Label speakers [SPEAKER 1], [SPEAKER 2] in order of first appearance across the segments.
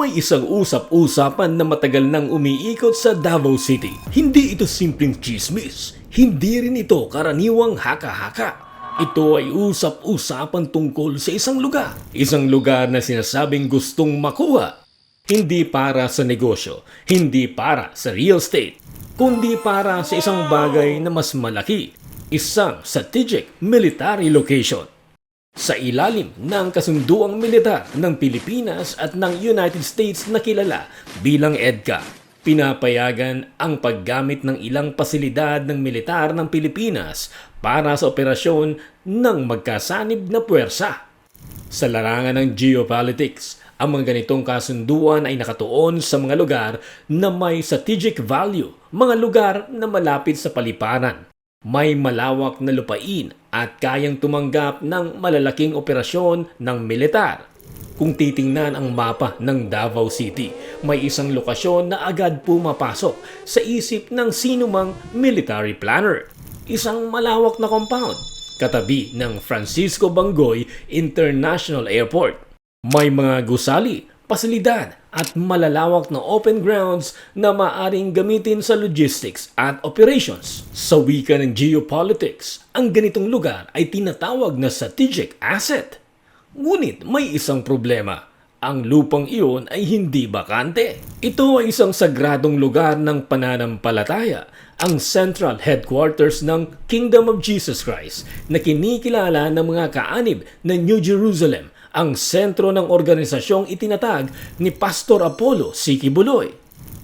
[SPEAKER 1] May isang usap-usapan na matagal nang umiikot sa Davao City. Hindi ito simpleng chismis. Hindi rin ito karaniwang haka-haka. Ito ay usap-usapan tungkol sa isang lugar. Isang lugar na sinasabing gustong makuha. Hindi para sa negosyo, hindi para sa real estate, kundi para sa isang bagay na mas malaki. Isang strategic military location. Sa ilalim ng kasunduang militar ng Pilipinas at ng United States na kilala bilang EDCA, pinapayagan ang paggamit ng ilang pasilidad ng militar ng Pilipinas para sa operasyon ng magkasanib na puwersa. Sa larangan ng geopolitics, ang mga ganitong kasunduan ay nakatuon sa mga lugar na may strategic value, mga lugar na malapit sa paliparan. May malawak na lupain at kayang tumanggap ng malalaking operasyon ng militar. Kung titingnan ang mapa ng Davao City, may isang lokasyon na agad pumapasok sa isip ng sinumang military planner. Isang malawak na compound, katabi ng Francisco Bangoy International Airport. May mga gusali, pasilidad at malalawak na open grounds na maaring gamitin sa logistics at operations. Sa wika ng geopolitics, ang ganitong lugar ay tinatawag na strategic asset. Ngunit may isang problema. Ang lupang iyon ay hindi bakante. Ito ay isang sagradong lugar ng pananampalataya, ang central headquarters ng Kingdom of Jesus Christ na kinikilala ng mga kaanib na New Jerusalem, ang sentro ng organisasyong itinatag ni Pastor Apollo C. Quiboloy.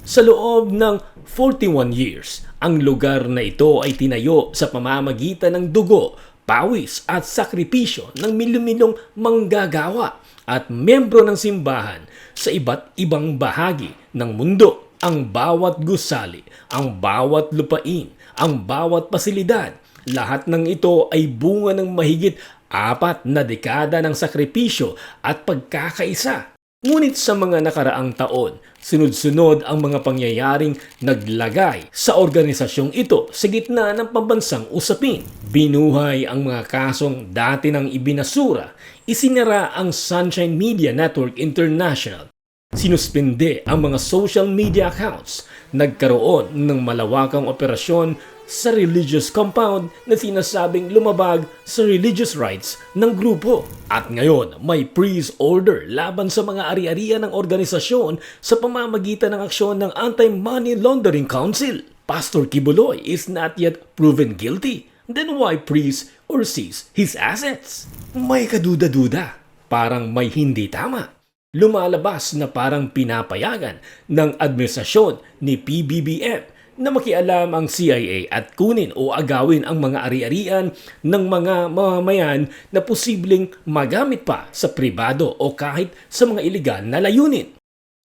[SPEAKER 1] Sa loob ng 41 years, ang lugar na ito ay tinayo sa pamamagitan ng dugo, pawis at sakripisyo ng milyong manggagawa at miyembro ng simbahan sa iba't ibang bahagi ng mundo. Ang bawat gusali, ang bawat lupain, ang bawat pasilidad, lahat ng ito ay bunga ng mahigit 4 na dekada ng sakripisyo at pagkakaisa. Ngunit sa mga nakaraang taon, sunod-sunod ang mga pangyayaring naglagay sa organisasyong ito sa gitna ng pambansang usapin. Binuhay ang mga kasong dati nang ibinasura, isinara ang Sunshine Media Network International, sinuspende ang mga social media accounts, nagkaroon ng malawakang operasyon sa religious compound na sinasabing lumabag sa religious rights ng grupo. At ngayon, may freeze order laban sa mga ari-arian ng organisasyon sa pamamagitan ng aksyon ng Anti-Money Laundering Council. Pastor Quiboloy is not yet proven guilty. Then why freeze or seize his assets? May kaduda-duda. Parang may hindi tama. Lumalabas na parang pinapayagan ng administrasyon ni PBBM na makialam ang CIA at kunin o agawin ang mga ari-arian ng mga mamamayan na posibleng magamit pa sa pribado o kahit sa mga iligal na layunin.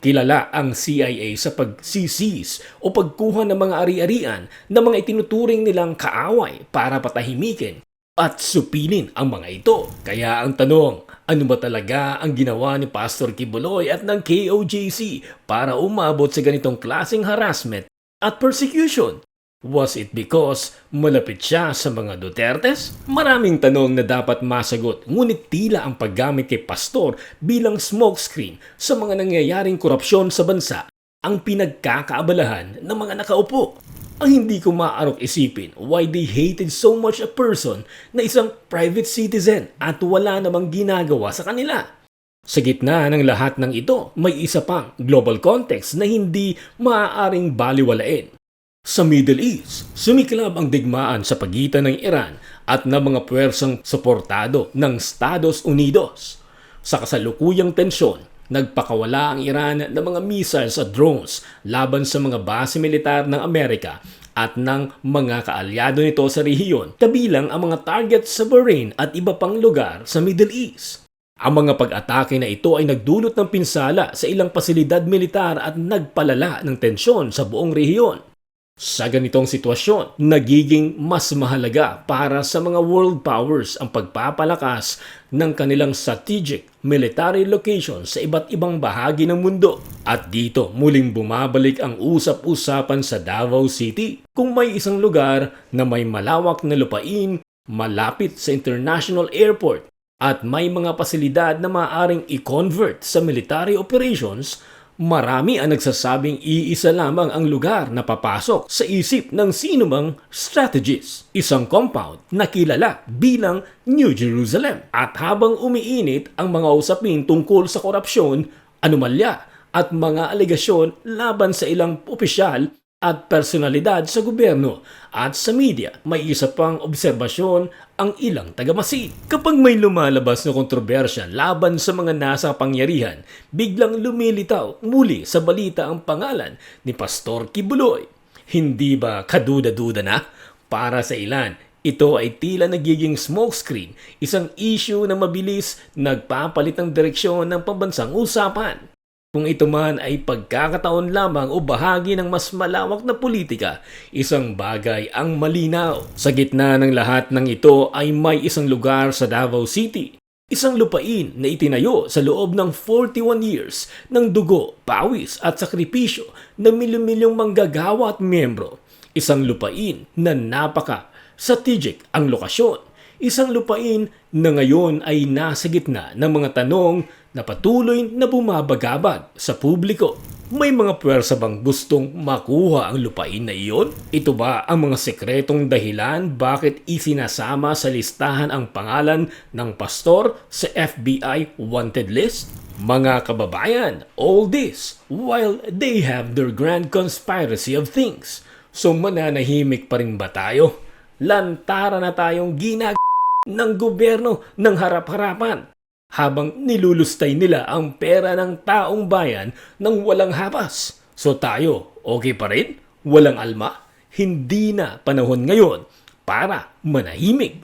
[SPEAKER 1] Kilala ang CIA sa pag-seize o pagkuha ng mga ari-arian na mga itinuturing nilang kaaway para patahimikin at supilin ang mga ito. Kaya ang tanong, ano ba talaga ang ginawa ni Pastor Quiboloy at ng KOJC para umabot sa ganitong klaseng harassment at persecution? Was it because malapit siya sa mga Dutertes? Maraming tanong na dapat masagot, ngunit tila ang paggamit kay Pastor bilang smokescreen sa mga nangyayaring korupsyon sa bansa ang pinagkakaabalahan ng mga nakaupo. Ang hindi ko maaarok isipin why they hated so much a person na isang private citizen at wala namang ginagawa sa kanila. Sa gitna ng lahat ng ito, may isa pang global context na hindi maaaring baliwalain. Sa Middle East, sumiklab ang digmaan sa pagitan ng Iran at ng mga puwersang suportado ng Estados Unidos. Sa kasalukuyang tensyon, nagpakawala ang Iran ng mga missiles at drones laban sa mga base militar ng Amerika at ng mga kaalyado nito sa rehiyon, kabilang ang mga target sa Bahrain at iba pang lugar sa Middle East. Ang mga pag-atake na ito ay nagdulot ng pinsala sa ilang pasilidad militar at nagpalala ng tensyon sa buong rehiyon. Sa ganitong sitwasyon, nagiging mas mahalaga para sa mga world powers ang pagpapalakas ng kanilang strategic military locations sa iba't ibang bahagi ng mundo. At dito muling bumabalik ang usap-usapan sa Davao City. Kung may isang lugar na may malawak na lupain, malapit sa international airport, at may mga pasilidad na maaaring i-convert sa military operations, Marami ang nagsasabing iisa lamang ang lugar na papasok sa isip ng sino mang strategist. Isang compound na kilala bilang New Jerusalem. At habang umiinit ang mga usapin tungkol sa korupsyon, anomalya at mga alegasyon laban sa ilang opisyal at personalidad sa gobyerno at sa media, may isa pang obserbasyon ang ilang tagamasid. Kapag may lumalabas na kontrobersya laban sa mga nasa pangyarihan, biglang lumilitaw muli sa balita ang pangalan ni Pastor Kibuloy. Hindi ba kaduda-duda na? Para sa ilan, ito ay tila nagiging smokescreen, isang issue na mabilis nagpapalit ng direksyon ng pambansang usapan. Kung ito man ay pagkakataon lamang o bahagi ng mas malawak na politika, isang bagay ang malinaw. Sa gitna ng lahat ng ito ay may isang lugar sa Davao City. Isang lupain na itinayo sa loob ng 41 years ng dugo, pawis at sakripisyo ng milyon-milyong manggagawa at miyembro. Isang lupain na napaka-strategic ang lokasyon. Isang lupain na ngayon ay nasa gitna ng mga tanong na patuloy na bumabagabag sa publiko. May mga puwersa bang gustong makuha ang lupain na iyon? Ito ba ang mga sekretong dahilan bakit isinasama sa listahan ang pangalan ng pastor sa FBI wanted list? Mga kababayan, all this while they have their grand conspiracy of things. So mananahimik pa rin ba tayo? Lantara na tayong ng gobyerno ng harap-harapan habang nilulustay nila ang pera ng taong bayan ng walang hapas. So tayo, okay pa rin? Walang alma? Hindi na panahon ngayon para manahimik.